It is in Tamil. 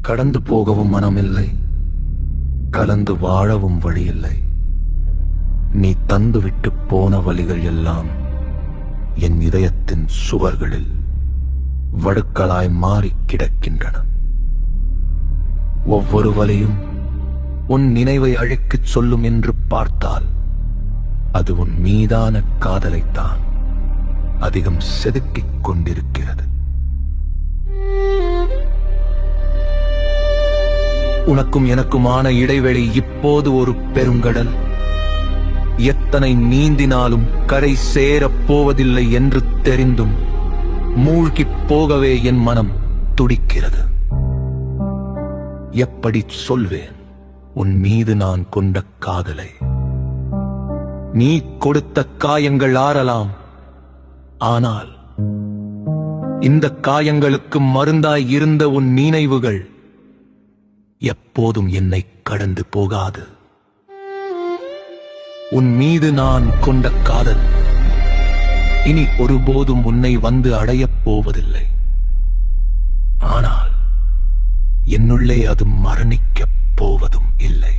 கடந்து போகவும் மனமில்லை, கலந்து வாழவும் வழியில்லை. நீ தந்துவிட்டு போன வழிகள் எல்லாம் என் இதயத்தின் சுவர்களில் வடுக்களாய் மாறி கிடக்கின்றன. ஒவ்வொரு வலியும் உன் நினைவை அழைக்கச் சொல்லும் என்று பார்த்தால் அது உன் மீதான காதலைத்தான் அதிகம் செதுக்கிக் கொண்டிருக்கிறது. உனக்கும் எனக்குமான இடைவெளி இப்போது ஒரு பெருங்கடல். எத்தனை நீந்தினாலும் கரை சேரப் போவதில்லை என்று தெரிந்தும் மூழ்கிப் போகவே என் மனம் துடிக்கிறது. எப்படி சொல்வேன் உன் மீது நான் கொண்ட காதலை? நீ கொடுத்த காயங்கள் ஆறலாம், ஆனால் இந்த காயங்களுக்கு மருந்தாய் இருந்த உன் நினைவுகள் எப்போதும் என்னை கடந்து போகாது. உன் மீது நான் கொண்ட காதல் இனி ஒருபோதும் உன்னை வந்து அடையப் போவதில்லை. ஆனால் என்னுள்ளே அது மரணிக்கப் போவதும் இல்லை.